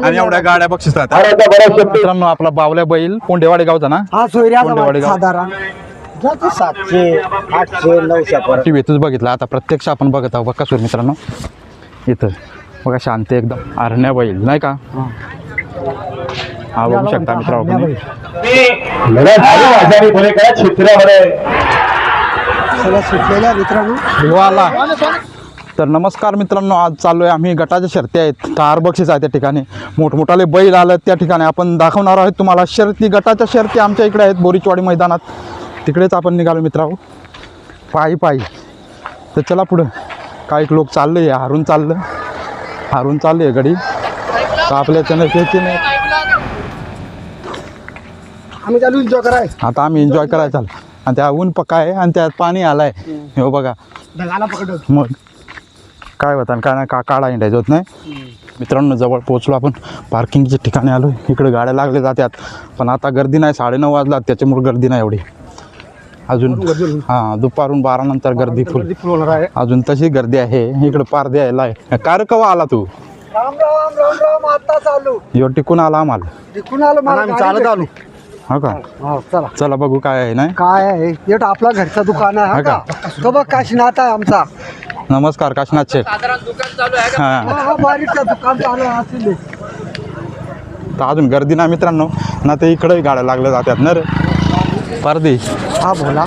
आणि एवढ्या गाड्या बक्षिसात मित्रांनो. आपला बावल्या बैल पोंडेवाडी गावचा ना. पोंडेवाडी गाव साधारण 700 800 900 टीव्हीतच बघितला. आता प्रत्यक्ष आपण बघत आहोत बकासूर मित्रांनो. इथं बघा शांत एकदम आरण्या बैल नाही का. हा बघू शकता मित्रांनो. तर नमस्कार मित्रांनो. आज चाललोय आम्ही. गटाच्या शर्ती आहेत. कार बक्षीस आहे त्या ठिकाणी. मोठमोठाले बैल आलं त्या ठिकाणी आपण दाखवणार आहोत तुम्हाला. शर्ती गटाच्या शर्ती आमच्या इकडे आहेत बोरीचवाडी मैदानात. तिकडेच आपण निघालो मित्रांनो पायी पायी. तर चला पुढं. काही लोक चालले हारून चालले आहे गडी. तर आपल्या त्याची नाही. आम्ही चालू एन्जॉय कराय. आता आम्ही एन्जॉय करायला चालू. आणि त्या ऊन पक्का आहे आणि त्यात पाणी आलाय. हो बघा मग काय होतं आणि काय नाही. काळा हिंडायचं होत नाही मित्रांनो. जवळ पोहोचलो आपण. पार्किंगच्या ठिकाणी आलो. इकडे गाड्या लागल्या जातात पण आता गर्दी नाही. 9:30 वाजला त्याच्यामुळे गर्दी नाही एवढी अजून. हां दुपारून 12 नंतर गर्दी फुल होणार आहे. अजून तशी गर्दी आहे. इकडे पार द्यायला आहे. कार कवा आला तू. आता चालू यो टिकून आला आम्हाला. टिकून आलो. चालत आलो. हा का. चला चला बघू काय आहे नाही. काय आहे येत आपला घरचा दुकान आहे. का तो बघ काशीनाथ आहे आमचा. नमस्कार काशीनाथ शेठ. हा बारीकचं दुकान चालू आहे. तर अजून गर्दी नाही मित्रांनो ना. ते इकडे गाड्या लागल्या जातात ना रे पारदी. हा बोला.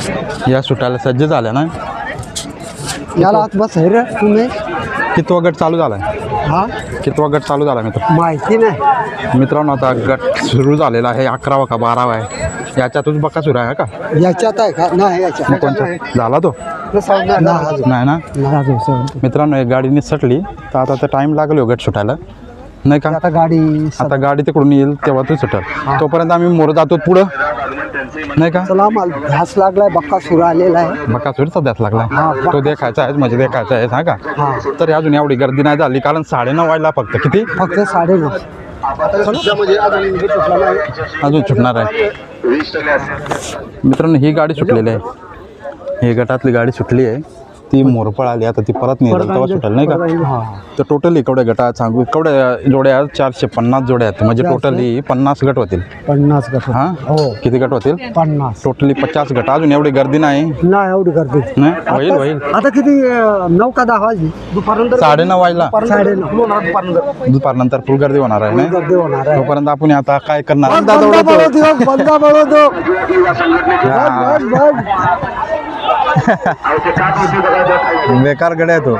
या सुटायला सज्ज झाल्या ना. याला आत बस आहे रे तुम्ही. कितवा गट चालू झालाय. हा कितवा गट चालू झाला मित्र. माहिती नाही मित्रांनो. आता गट सुरू झालेला आहे. 11वा का 12वा आहे. याच्यातच बकासूर आहे का. याच्यात आहे का नाही याच्यात कोणता झाला तो नाही ना. मित्रांनो एक गाडी निसटली तर आता टाइम लागलो गट सुटायला नाही का. आता गाडी तिकडून येईल तेव्हा तू सुटेल. तोपर्यंत आम्ही मोर जातो पुढं नाही का. चला मला ध्यास लागलाय. बकासूर आलेला आहे. बकासूरचा ध्यास लागलाय. तो देखायचा आहे म्हणजे देखायचा आहे हा का. तरी अजून एवढी गर्दी नाही झाली कारण 9:30 वाजला फक्त. किती फक्त 9:30 अजून सुटणार आहे मित्रांनो. ही गाडी सुटलेली आहे. ही गटातली गाडी सुटली आहे. ती मोरपळ आली. आता ती परत नाही तेव्हा सुटेल नाही का. तर टोटली केवढ्या गटात सांगू. केवढ्या जोड्या आहेत. 450 जोड्या आहेत. म्हणजे टोटली 50 गट होतील. 50 गट. हा किती गट होतील. 50 टोटली 50 गट. अजून एवढी गर्दी नाही एवढी गर्दी नाही. होईल आता किती 9 का 10 वाजली. दुपारनंतर 9:30 वाजला. 9:30 दुपारनंतर फुल गर्दी होणार आहे गर्दी होणार आहे. तोपर्यंत आपण आता काय करणार. बेकार गड्या तो.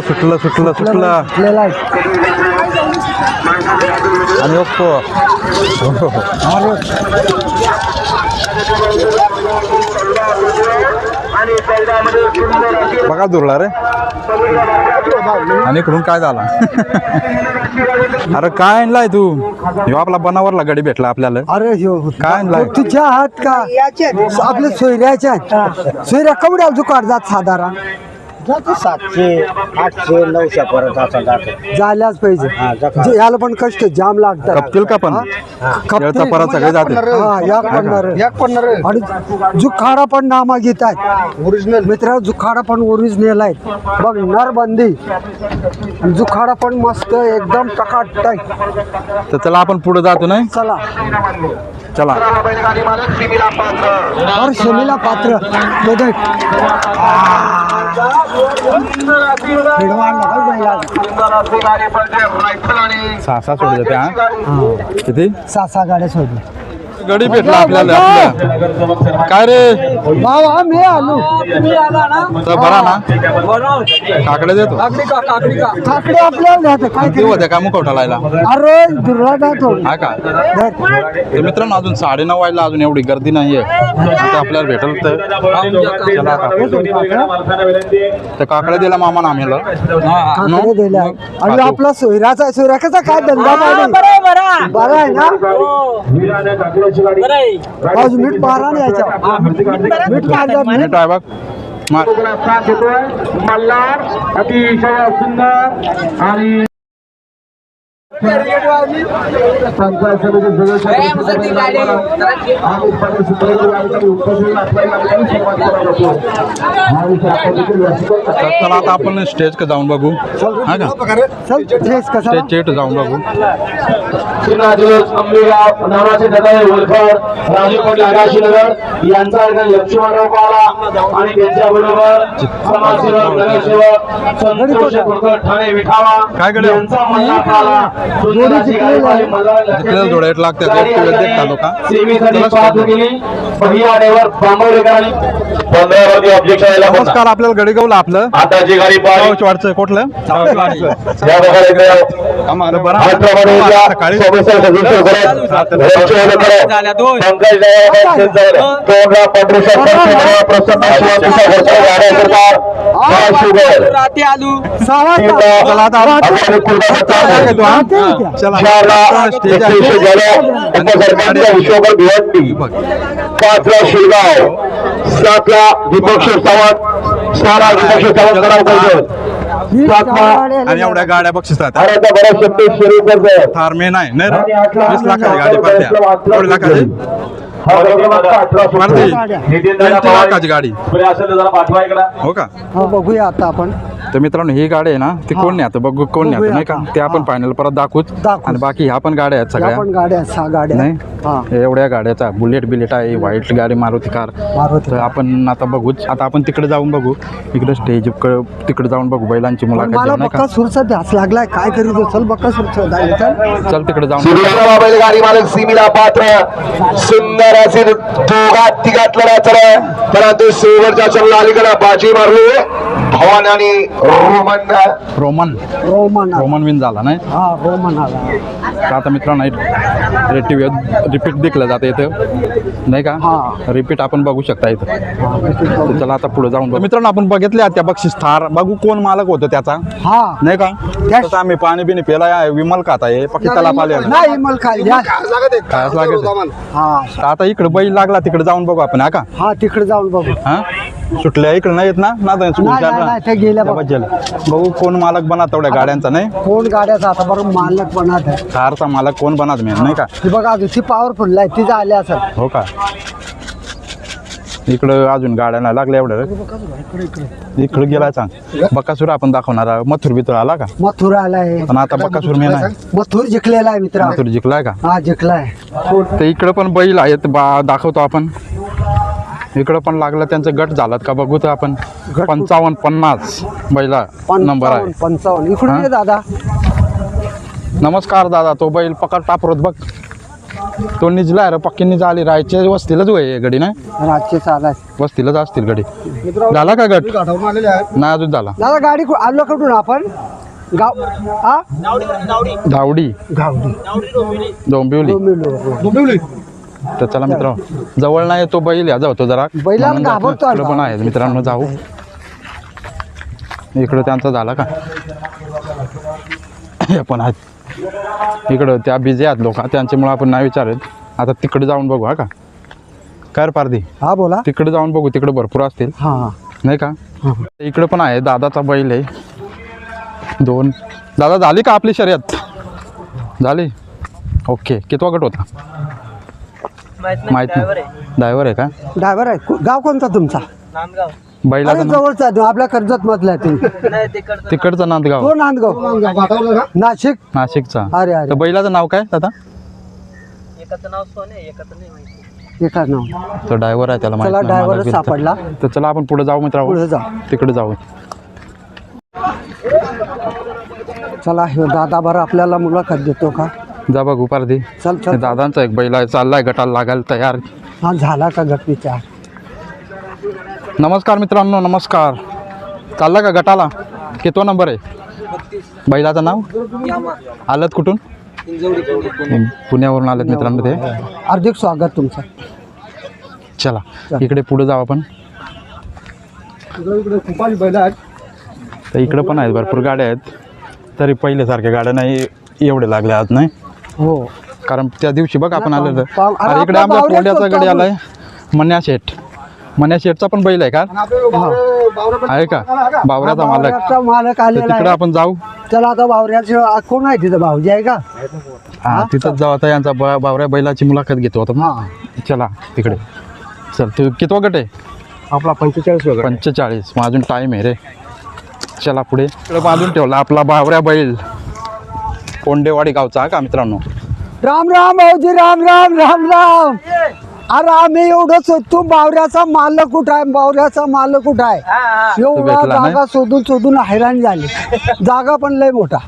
सुटलं आणि ओप्पो बघा दुरला रे. आणि इकडून काय झाला. अरे काय आणलाय तू. ह्यो आपला बनावरला गाडी भेटला आपल्याला. अरे काय आणलाय. तुझ्या हात का आपल्या सोयऱ्याच्या सोयऱ्या कवड्या दुकान जात साधारण 700 800 900 पर्यंत असा झाल्याच पाहिजे. याला पण कष्ट जाम लागतात. कपतील का पण परत सगळे जाते. आणि जुखाडा पण नामा घेत आहेत. ओरिजिनल मित्र जुखाडा पण ओरिजिनल आहेत बघ. नरबंदी जुखाडा पण मस्त एकदम टकाटक. तर चला आपण पुढे जातो नाही. चला और शमीला पात्र सहा सोड जाते. हा किती 6 गाड्या सोडल्या. गडी भेटला आपल्याला. काय रे भावा मी आलो. बरा ना. काकडे देतो. काकडे आपल्याला काय होत्या का मुखवटा लायला. अरे दुर्ला जातो हा का. मित्रांनो अजून 9:30 वाजला. अजून एवढी गर्दी नाहीये. आपल्याला भेटल तर चला. तर काकडे दिला मामा ना आम्हाला. काकडे दिला. आणि आपला सोयराचा सोयरा कसा काय धंदा बरा आहे ना. आज मीठ मारा नाही यायचा. मीठ आहे बघ. मल्हार अतिशय सुंदर आणि पंचायत समिती सदस्य तर चला आता आपण स्टेज का जाऊन बघू हा का चल ड्रेस कसा स्टेजच्या इथं जाऊन बघू नावाचे दादा ओळखर राजकोट आकाशीनगर यांचा लक्ष्मणराव पाला आणि त्यांच्याबरोबर समाजसेवक नगरसेवक संतोष कुलकर्णी ठाणे विठावा काय कडे? यांचा मल्ला पाला जिकडे जोड्यात लागतात देखता लोक नमस्कार आपल्याला गडीगावला आपलं आता जी गाडी पाहिली वाटचं कुठलं या बघायला आम्हाला बरं त्याचप्रमाणे उद्या सकाळी सोमेश्वर सदस्य घरात घराचे ओळख पंकज तोंडला पंढरीशा प्रसन्न शिवाजीचा घरचा गाड्या करतात सहा वाजता चला आता विश्वकर भिवंडी 5ला शिरगाव 7ला दीपक सावंत 6ला दीपक सावंत आणि एवढ्या गाड्या बक्षिसात भारता बऱ्याच शक्ती सुरू करतो थार मे नाही नाही रे. 20 लाखाची गाडी पडत्या एवढी लाखाची पडते 20 लाखाची गाडी हो का हा बघूया आता आपण तर मित्रांनो ही गाडी आहे ना ती कोण नाही आता बघू कोण नाही आता नाही का ते आपण फायनल परत दाखवूच आणि बाकी ह्या पण गाड्या आहेत या सगळ्या पण गाड्या 6 गाड्या नाही हा एवढ्या गाड्याचा बुलेट आहे व्हाईट गाडी मारुती कार मारुती तर आपण आता बघूच आता आपण तिकडे जाऊन बघू इकडे स्टेज तिकडे जाऊन बघू बैलांची पण मुलाखत मला घेऊ, नाही बक्का का सुरचा ध्यास लागलाय काय करीत चल बक्का सुरचा चल तिकडे जाऊन सुरेश बैलगाडी मालक सीमीला पात्र सुंदर असे दोघात तिघात लढा परंतु शेवटच्या चल अलीकडे बाजी मारली भवान आणि रोमन रोमन विन झाला नाही हा रोमन आला तर आता मित्रांनो रिपीट दिखलं जातं इथं नाही का हा. रिपीट आपण बघू शकता इथं तर चला आता पुढे जाऊन बघू. मित्रांनो आपण बघितले त्या बक्षीस थार बघू कोण मालक होतं त्याचा हा नाही का तसं आम्ही पाणी बिनी पेला विमल खाता आहे पक्की त्याला पाले नाही मल काय द्या. कायच लागेल हा तर आता इकडे बैल लागला तिकडे जाऊन बघू आपण हा का हा तिकडे जाऊन बघू हा सुटल्या इकडे नाही येत ना नाही, ते गेल्या बघ. बघू कोण मालक बना तेवढ्या गाड्यांचा नाही कोण गाड्याचा आता बरोबर मालक बनत आहे कारचा मालक कोण बनत मी नाही का ती बघा ती पॉवरफुल आहे ती झाली असं हो का इकडं अजून गाड्या नाही लागल्या एवढ्या इकडे गेला सांग बकासूर आपण दाखवणार आहोत. मथुर बिथुर आला का मथुर आलाय पण आता बकासूर मी नाही मथुर जिंकलेला आहे मित्रा मथुर जिंकलाय का हा जिंकलाय तर इकडं पण बैल आहेत दाखवतो आपण इकडं पण लागलं त्यांचं गट झालात का बघू तर आपण 55-50 बैला नंबर आहे 55 इकडून ये दादा नमस्कार दादा तो बैल पकड टापरोत बघ तो निजला रे पक्की निज आली राहायच्या वस्तीलाच वय गडी नाही रातचे चालाय वस्तीलाच असतील गडी झाला का गट नाही अजून झाला दादा गाडी आलो कुठून आपण गाव हा धावडी गावडी डोंबिवली तर चला मित्र जवळ नाही तो बैल या जातो जरा बैलाला म्हणून जातो. घाबरतो इकडं पण आहे मित्रांनो जाऊ इकडं त्यांचा झाला का हे पण आहेत इकडं त्या बिझी आहेत लोक त्यांच्यामुळे आपण नाही विचारत आता तिकडे जाऊन बघू हा का कर पारदी हा बोला तिकडे जाऊन बघू तिकडे भरपूर असतील हा नाही का इकडे पण आहे दादाचा बैल आहे 2 दादा झाली का आपली शर्यत झाली ओके कितवा गट होता माहित नाही ड्रायव्हर आहे का ड्रायव्हर आहे गाव कोणता तुमचा बैलाचं नाव जवळचा आहे, आपल्या कर्जत मधला आहे तुम्ही तिकडचं नांदगाव तो नांदगाव नाशिक नाशिकचा अरे तर अरे बैलाचं नाव काय दादा एकाच नाव तो ड्रायव्हर आहे त्याला माहित चला नाही, ड्रायव्हर मला बी सापडला तर चला आपण पुढे जाऊ मित्र पुढे जा तिकडे जाऊ चला हे दादा बरं आपल्याला मुलाखत देतो का जा बघू पारदी चल चल दादांचा एक बैल आहे चाललाय गटाला लागायला तयार हा झाला का गट विचार नमस्कार मित्रांनो नमस्कार चालला का गटाला कितवा नंबर आहे बैलाचं नाव आलत कुठून पुण्यावरून आलेत मित्रांनो ते हार्दिक स्वागत तुमचं चला इकडे पुढे जाऊ आपण तर इकडे पण आहेत भरपूर गाड्या आहेत तरी पहिल्यासारख्या गाड्या नाही एवढे लागले आज नाही हो कारण त्या दिवशी बघ आपण आलेलं अरे अरे इकडे आपला आमच्या बावड्याच पोंड्याचा होता गडी आलाय मन्या शेठ मन्या शेठचा पण बैल आहे का आहे का बावऱ्याचा मालक बावऱ्याचा मालक तर आलेला तिकडे आहे. आपण जाऊ चला आता बावऱ्याचे कोण आहे तिथं भाऊजी आहे का? हा तिथंच जाऊ आता यांचा बावऱ्या बैलाची मुलाखत घेतो आता हा चला तिकडे चल तू कितवा गट आहे आपला 45 वगैरे 45 मग अजून टाईम आहे रे चला पुढे इकडे बांधून ठेवला आपला बावऱ्या बैल कोंडेवाडी गावचा का मित्रांनो राम राम भाऊजी राम राम राम राम. अरे आम्ही एवढंच होतो बावऱ्याचा मालक कुठं आहे बावऱ्याचा मालक कुठं आहे एवढा भेटला नाही? जागा शोधून शोधून हैराण झाली जागा पण लय मोठा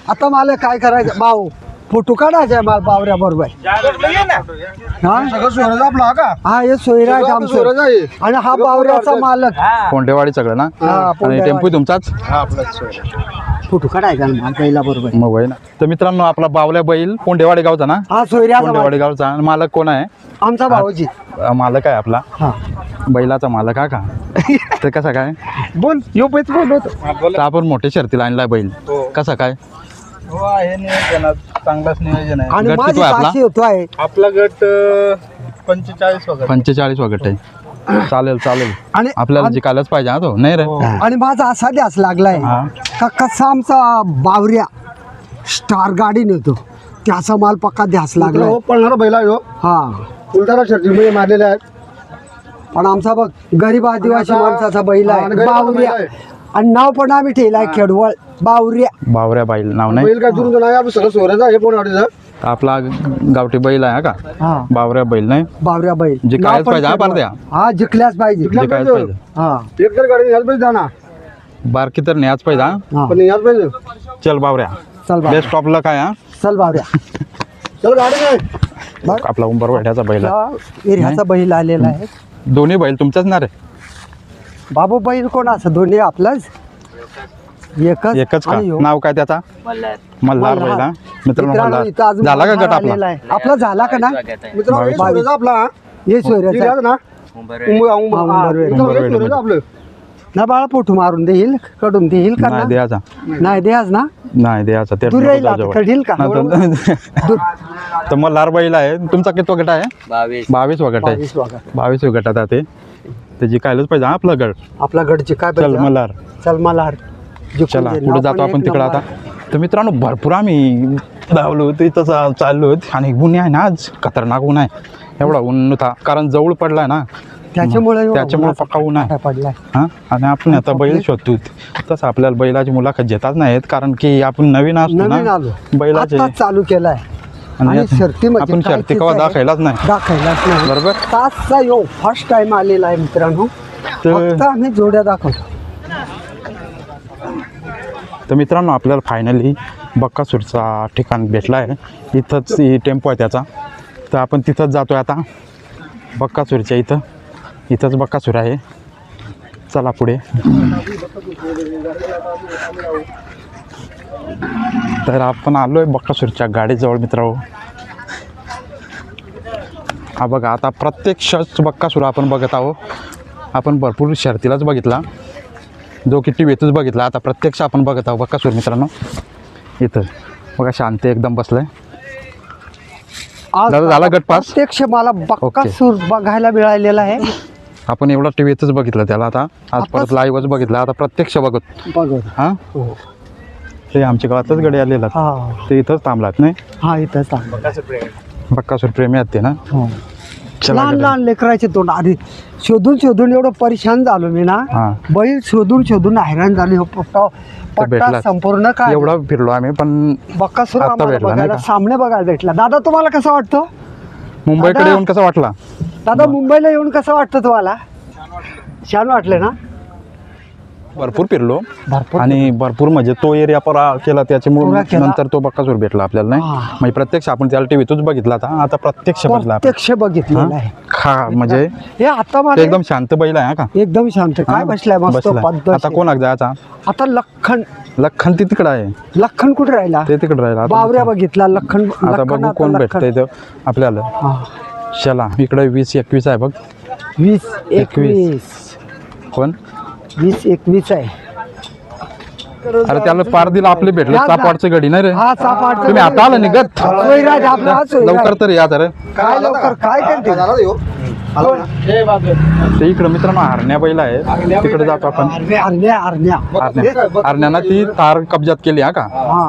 आता मला काय करायचं भाऊ फोटो काढायचा मला बावऱ्या बरोबर हा हे सोयराज आमचं आणि हा बावऱ्याचा मालक कोंडेवाडी सगळं ना हा, आणि कोंडेवाडी. टेम्पो तुमचाच फोटो काढायचा ना पहिला बरोबर मग होय ना तर मित्रांनो आपला बावल्या बैल कोंडेवाडी गावचा ना हा सोयऱ्याचा कोंडेवाडी मालक. गावचा आणि मालक कोण आहे आमचा भाऊजी मालक आहे आपला हा बैलाचा मालक हा का तर कसा काय बोल यो पैच बोल होतो तर आपण मोठे शर्तीला आणलाय बैल कसा काय चांगलाच नियोजन आहे. आणि गट माझी किती आहे आपला? साशी होतो आहे आपला गट 45 वगैरे 45 वगैरे आहे चालेल चालेल आणि आपल्याला जिकायलाच पाहिजे हा तो नाही रे आणि माझा असा ध्यास लागलाय हा. का कसा आमचा बावऱ्या स्टार गाडी नेतो त्याचा माल पक्का ध्यास लागलाय पळणारा बैला हो हा फुलदारा शर्टी मारलेले आहेत पण आमचा बघ गरीब आदिवासी माणसाचा बैल हा, आहे आणि गरीब बावऱ्या बैल आहे. आणि नाव पण आम्ही ठेवलाय खेडवळ बावऱ्या बावऱ्या बैल नाव नाही बैल काय दुरून नाही आपण सगळं सोरायचं हे पण वाटायचं तर आपला गावठी बैल आहे हा का हा बावऱ्या बैल नाही बावऱ्या बैल जिकायलाच नाव पण पाहिजे हा खेडवळ. पारद्या. हा जिंकल्याच पाहिजे जिकायलाच पाहिजे हा एक तर गाडी यायला पाहिजे जाना बारकी तर न्याच पाहिजे हा हा पण यायला पाहिजे चल बावऱ्या चल बावऱ्या बेस्ट टॉपला काय हा चल बावऱ्या चल गाडी काय आपला उंबरवाड्याचा बैल आहे. त्या एरियाचा बैल आलेला आहे दोन्ही बैल तुमचाच ना रे बाबू बैल कोण असं दोन्ही आपलाच एकच का आणि ह्यो. नाव काय त्याचा मल्हार बैल हा मित्रांनो मित्रांनो, इथं मल्हार अजून झाला का मल्हार गट आपला आलेला आहे. आपला झाला का ना मित्रांनो हे बावीस. सोरायचं आपला ये सोयऱ्याचा ठीक आहे ना उंबरवेल. आपलं ना बाळा पोटू मारून देईल कडून देईल का नाही ना द्यायचा नाही द्याच ना नाही द्यायचा ते दूर राहील आता, कडील का दूर. तर मल्हार बैल आहे तुमचा किती गट आहे 22 वगट आहे 22 वागा. 22 गटात आहे ते त्याची कायलाच पाहिजे हा आपला गट आपला गडची काय चल पाहिजे? मल्हार चल मल्हार जिंकून चला दे. पुढे नाव जातो पण आपण एक तिकडं नंबर. आता तर मित्रांनो भरपूर आम्ही धावलो होतो इथं चाललो होत आणि ऊन आहे ना आज खतरनाक ऊन आहे एवढा ऊन नव्हता कारण जवळ पडलाय ना त्याच्यामुळे एवढा त्याच्यामुळे उन्हाचा पक्का ऊन आहे काय पडलाय हा आणि आपण आता बैल शोधतो तसं आपल्याला बैलाची मुलाखत घेताच नाहीत कारण की आपण नवीन असतो नवीन ना आलो बैलाचे आत्ताच चालू केलाय आणि आता शर्तीमध्ये आपण काय शर्ती चीज कवा आहे? दाखवायलाच नाही दाखवायलाच नाही बरोबर तासचा यो फर्स्ट टाइम आलेला आहे मित्रांनो तर- फक्त आम्ही जोड्या दाखवतो तर मित्रांनो आपल्याला फायनली बक्कासूरचा ठिकाण भेटला आहे इथंच टेम्पो आहे त्याचा तर आपण तिथंच जातो आहे आता बक्कासूरच्या इथंच बक्कासूर आहे चला पुढे तर आपण आलो आहे बक्कासूरच्या गाडीजवळ मित्रांनो हा बघा आता प्रत्यक्षच बक्कासूर आपण बघत आहोत आपण भरपूर शर्तीलाच बघितला जो की टी व्हीतच बघितला आता प्रत्यक्ष आपण बघत आहोत बक्कासूर मित्रांनो इथं बघा शांत एकदम बसलाय आज दादा, झाला गटपास? प्रत्यक्ष मला बक्कासूर बघायला मिळालेला आहे आपण एवढा टी व्हीतच बघितलं त्याला आता आज परत आताच? लाईव्हच बघितलं आता प्रत्यक्ष बघत बघत हां हो ते आमच्या गावातच गडी आलेला हा ते इथंच थांबलात नाही हा इथं सांग बक्कासूर प्रेमी आहेत ते ना हो. चला लहान गड्या. लहान लेकराचे तोंड अरे शोधून एवढं परेशान झालो मी ना हा. बैल शोधून हैराण झाले पट्टा भेटला. संपूर्ण काय एवढा फिरलो आम्ही पण बक्कासूर आता आम्हाला भेटला नाही बघायला का? सामने बघायला भेटला दादा तुम्हाला कसं वाटतं मुंबईकडे दादा. येऊन कसा वाटला दादा मुंबईला येऊन कसं वाटतं तुम्हाला छान वाटलं ना भरपूर फिरलो भरपूर आणि भरपूर म्हणजे तो एरिया परा केला पुरा त्याच्यामुळे केला. नंतर तो बक्कासूर भेटला आपल्याला नाही हा. म्हणजे प्रत्यक्ष आपण त्याला टीव्हीतच बघितला आता प्रत्यक्ष बघितला आपण. प्रत्यक्ष बघितलेलं आहे खा म्हणजे हे आता ते मला एकदम शांत बैल आहे हा का एकदम शांत काय बसलाय मस्त बसलाय. पद्धतशीर. आता कोणाक जायचा आता लखन लखन ती तिकडं आहे लखन कुठे राहिला ते तिकडं राहिला आता बावऱ्या बघितला लखन आता लखन बघू आता कोण लखन. भेटतंय ते आपल्याला हा. चला इकडे 20-21 आहे बघ 20-21 कोण 20-21 आहे अरे त्याला पार दिला आपले भेटले चापाडचं गडी नाही रे हा चापाड तुम्ही आता आलं निघत सोयराज आपला हा सोयराज. लवकर तर या तर काय लवकर काय करते ते इकडं मित्रांनो हरण्या बैल आहे तिकडे जातो आपण हरण्या हरण्या हरण्यानं ती तार कब्जात केली हा का हा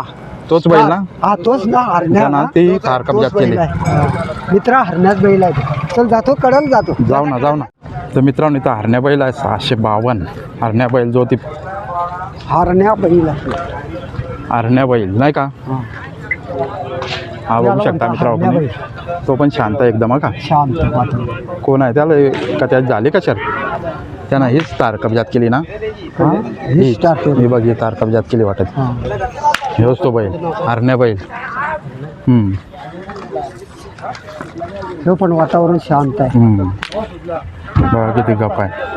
तोच बैल ना हा तोच ना हरण्या त्यांना ना. ती तार कब्जात तोच बैल केली आहे. मित्रा हरण्याच बैल आहे चल जातो कडल जातो जाऊ ना तर मित्रांनो इथं हरण्या बैल आहे 652 हरण्या बैल जो ती हरण्या बैल आहे हरण्या बैल नाही का हा बघू शकता मित्रांनो आपण तो पण शांत आहे एकदम हा का शांत वातावरण. कोण आहे त्याला का त्यात झाली का शर त्यानं हीच तार कब्जात केली ना हा, हे start केलं. ही बघ ही तार कब्जात केली वाटत हा. हेच तो बैल हरण्या बैल हे पण वातावरण शांत आहे बघा किती गप आहे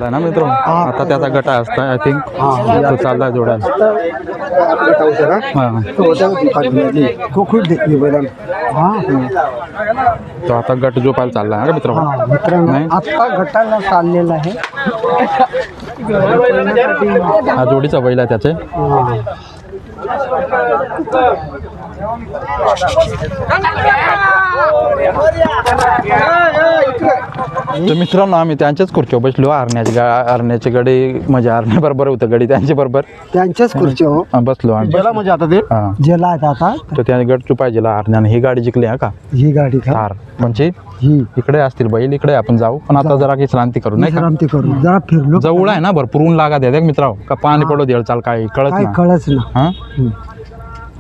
ना मित्र आता त्याचा गटा असता आय थिंक तो चालला जोडायला हां तो खूप देखली बैलांना. हा तो आता गट जोपायला चालला आहे का मित्र हा मित्रांनो नाही? आता गटाला चाललेला आहे हा जोडीचा बैल आहे त्याचे तर मित्रांनो आम्ही त्यांच्याच खुर्चीवर बसलो हरण्याची गडी म्हणजे हरण्याबरोबर होतं गडी त्यांच्या बरोबर त्यांच्याच खुर्ची हो बसलो आम्ही म्हणजे आता ते हां जेला आहेत आता तर त्याने गट चुपायचे हरण्याने ही गाडी जिंकली हा का ही गाडी का हार म्हणजे ही इकडे असतील बैल इकडे आपण जाऊ पण आता जरा काही क्रांती करू नाही का विश्रांती करू जरा फिरलो जवळ आहे ना भरपूर ऊन लागा द्या मित्रांनो का पाणी पडू दे चाल काय कळत काय ना कळच ना हा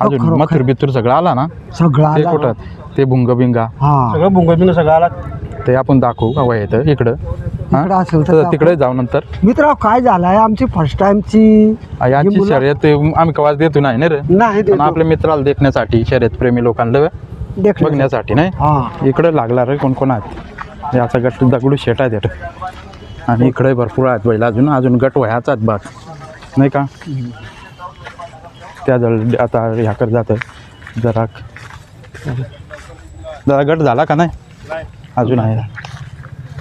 अजून खरोखर. मथुर बिथूर सगळं आला ना सगळा ते कुठं ते भुंग बिंगा हा सगळं बुंगबिंग सगळं आला ते आपण दाखवू हवं येतं इकडं हा? इकडं असेल तर तर तिकडे जाऊ नंतर मित्र काय झालंय आमची फर्स्ट टाइमची यांची शर्यत आम्ही कवाच देतो नाही ना रे नाही पण आपल्या मित्राला देखण्यासाठी शर्यत प्रेमी लोकांना देखण्यासाठी. बघण्यासाठी नाही हा इकडे लागला रे कोण कोण आहेत याचा गट दगडू शेट आहे तिथं आणि इकडे भरपूर आहेत बैल अजून गट व्हायचा आहेत बाग नाही का त्या जळ आता ह्याकडे जातं जरा गट झाला का नाही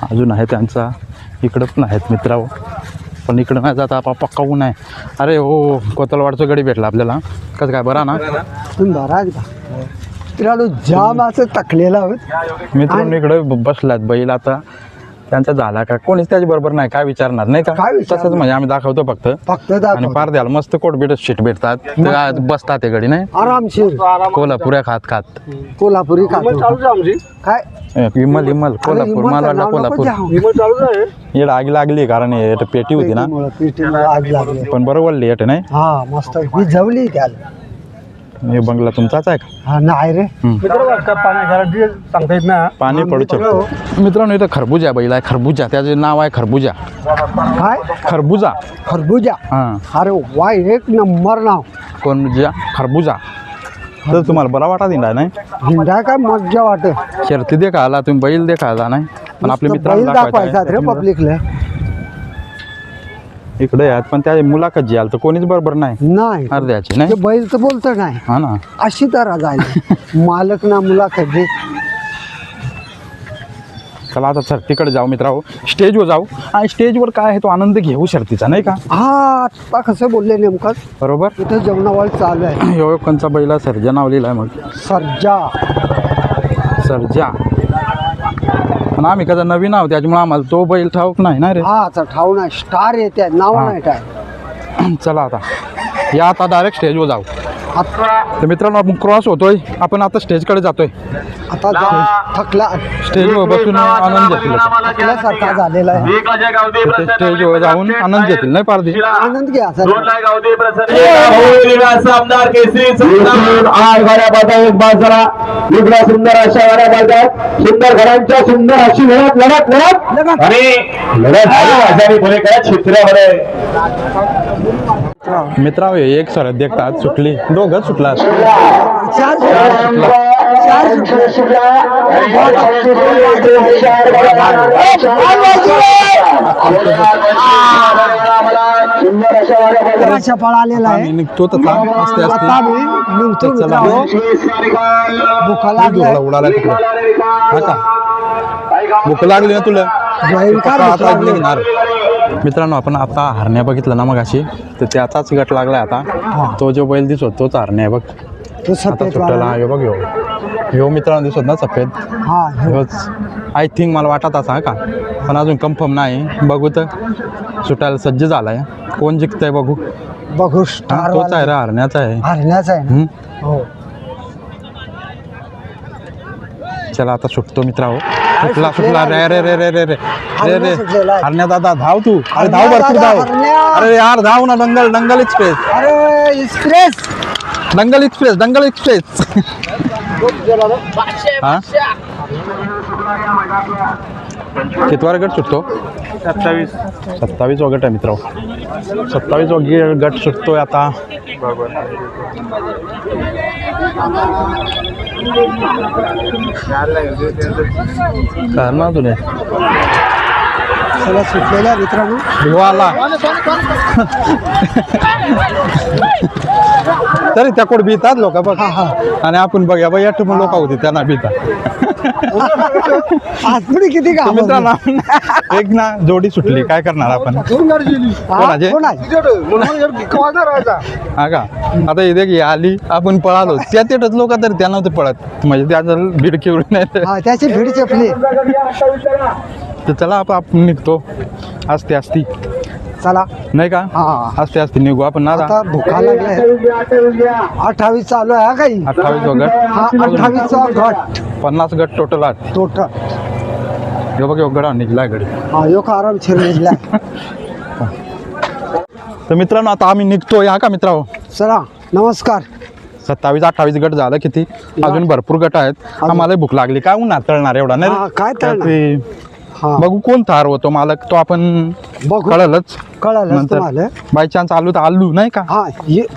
अजून आहे त्यांचा इकडं पण आहेत मित्रांनो पण इकडं नाही जाता पक्का ऊन आहे अरे हो कोतलवाडचं गडी भेटला आपल्याला कसं काय बरा ना तुम्ही बराच का मित्रांनो जाम असं टाकलेला आहोत मित्रांनो इकडे बसलात बैल आता त्यांचा झाला का कोणीच त्याच्या बरोबर नाही काय विचारणार नाही का काय विचारणार? तसंच म्हणजे आम्ही दाखवतो फक्त फक्त आणि दाखव पार द्याल मस्त कोट बीट शीट भेटतात ते आज बसतात ते गडी नाही आरामशीर कोल्हापुऱ्या खात कोल्हापुरी खातो आमची काय विमल कोल्हापूर मला वाटलं कोल्हापूर चालूच आहे येड आग लागली कारण हे पेटी होती ना पेटीमुळे आग लागली पण बरोबर लेट नाही हा मस्त ही जवली त्याला हे बंगला तुमचाच आहे का हा नाही रे पाणी घरात सांगता येत ना पाणी पडू शकतो मित्रांनो इथं खरबुजा बैल आहे खरबुजा त्याचे नाव आहे खरबुजा काय खरबुजा खरबुजा हां अरे वा एक नंबर नाव कोण खरबुजा तर तुम्हाला बरा वाटा दिला नाही हिंडा काय मज्जा वाटत शर्ती देखा आला तुम्ही बैल देखा आला नाही पण आपले बैल मित्रांना दाखवायचा रे दाखवायचं पब्लिकला इकडे आहेत पण त्या मुलाखत जी आलं तर कोणीच बरोबर नाही नाही अर्ध्याची ते नाही बैल तर बोलत नाही हा ना अशी तर जायला मालक ना मुलाखत दे चला आता तिकडे जाऊ मित्रांनो स्टेजवर जाऊ आणि स्टेजवर काय आहे तो आनंद घेऊ शर्तीचा नाही का हा आता कसं बोलले नेमकं बरोबर इथं जेवणावळ चालू आहे ह्यो कोणचा बैला सर्जा नावलेला आहे मग सर्जा सर्जा पण आम्ही कदा नवीन आहोत त्याच्यामुळे आम्हाला तो बैल ठाऊक नाही ना रे हा आता ठाऊ नाही स्टार येते नाव नाही काय चला आता या आता डायरेक्ट स्टेजवर जाऊ आता तर मित्रांनो आपण क्रॉस होतोय आपण आता स्टेजकडे जातोय आता थकला स्टेजवर बसून आनंद घेतील थकल्यासारखा झालेला आहे ते स्टेजवर जाऊन आनंद घेतील नाही पारदी आनंद घ्या सर आमदार केसरी आठ गाड्या बाजार एक बाजारा इकडे सुंदर अशा गाड्या बाजार सुंदर घरांच्या सुंदर अशी लढत आणि लढत आजारी पुणे काय चित्रामध्ये मित्रांनो एक सरत देखतात सुटली दोघं सुटला फळ आलेला आहे निघतो तसा असते आता मी निघतो चला. भुका लागलाय उडाला तिकडे हा का भूक लागली ना तुला भयंकर आता भूक लागली. निघणार मित्रांनो आपण आता हरण्या बघितलं ना मग अशी तर त्याचाच गट लागलाय आता तो जो बैल दिसतो तोच हरण्या आहे बघ तो आता सफेद सुट्ट्याला वाला. ह्यो बघ ह्यो मित्रांनो दिसत ना सफेद हा ह्यो. ह्योच आय थिंक मला वाटत असा का पण अजून कन्फर्म नाही बघू तर सुटायला सज्ज झालाय कोण जिंकतंय बघू बघू हा, स्टार तोच आहे रे हरण्याचा आहे हरण्याचा आहे ना. हम्म. हो चला आता सुटतो मित्रा सुटला रे रे रे रे रे रे रे हरण्या सुटलेला आहे. हरण्या दादा धाव तू अरे हरण्या धाव भरपूर दादा, धाव हरण्या. अरे यार धाव ना दंगल एक्सप्रेस अरे एक्सप्रेस दंगल एक्सप्रेस हा कितवा गट सुटतो 27 गट आहे मित्र 27 गट सुटतोय आता करणार तुने सगळं सुटलेला आहे मित्रांनो. भिवा आला तरी त्या कोड भितात लोक बघ आणि आपण बघा बघ या लोक होती त्यांना भितात आजपुडी किती का मित्रांनो एक ना जोडी सुटली काय करणार आपण कोणाचे हा का आता इथे की आली आपण पळालो त्या तेटच लोक तरी त्या नव्हते पळत म्हणजे त्याचा भीड केवढी नाही हा त्याची भीड चपली. तर चला आपण निघतो असती चला नाही का हा असती निघू आपण ना आता भुका लागलाय. 28 चालू आहे हा काही 28 गट हा 28चा गट 50 गट टोटल आठ टोटल. हे बघ गडा निघलाय गडी हा यो का आराम शिरला. तर मित्रांनो आता आम्ही निघतोय हा का मित्रांनो चला नमस्कार. 27-28 गट झालं किती अजून भरपूर गट आहेत आम्हाला भूक लागली काय उन्हात तळणार एवढा हा, नाही काय तळणार? ते हा बघू कोण थार होतो मालक तो आपण बघू कळलंच कळालं नंतर तुम्हाला. बाय चान्स आलू तर आलू नाही का हा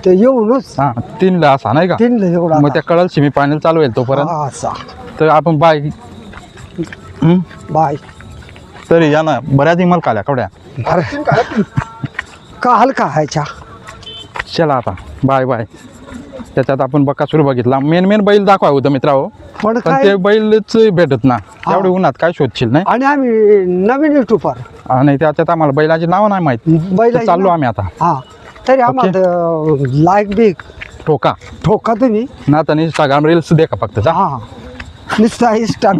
ते येऊनच हा 3ला असा नाही का 3 एवढा मग त्या कळल सेमी फायनल चालू होईल तोपर्यंत हा, असा तर आपण बाय बाय. तरी या ना बऱ्याच इमाल काल्या कवड्या का हलका ह्याच्या चला आता बाय बाय त्याच्यात आपण बकासूर बघितला मेन बैल दाखवा होतं मित्रांनो पण पण काय ते बैलच भेटत ना तेवढे उन्हात काय शोधशील नाही आणि आम्ही नवीन युट्यूबर आणि त्याच्यात आम्हाला बैलाची नाव नाही माहिती बैल तर चाललो आम्ही आता हा तरी आम्हाला लाईक बी ठोका ठोका तुम्ही ना तर इंस्टाग्राम रील्स देखा फक्त जा हा नुसता इंस्टाग्राम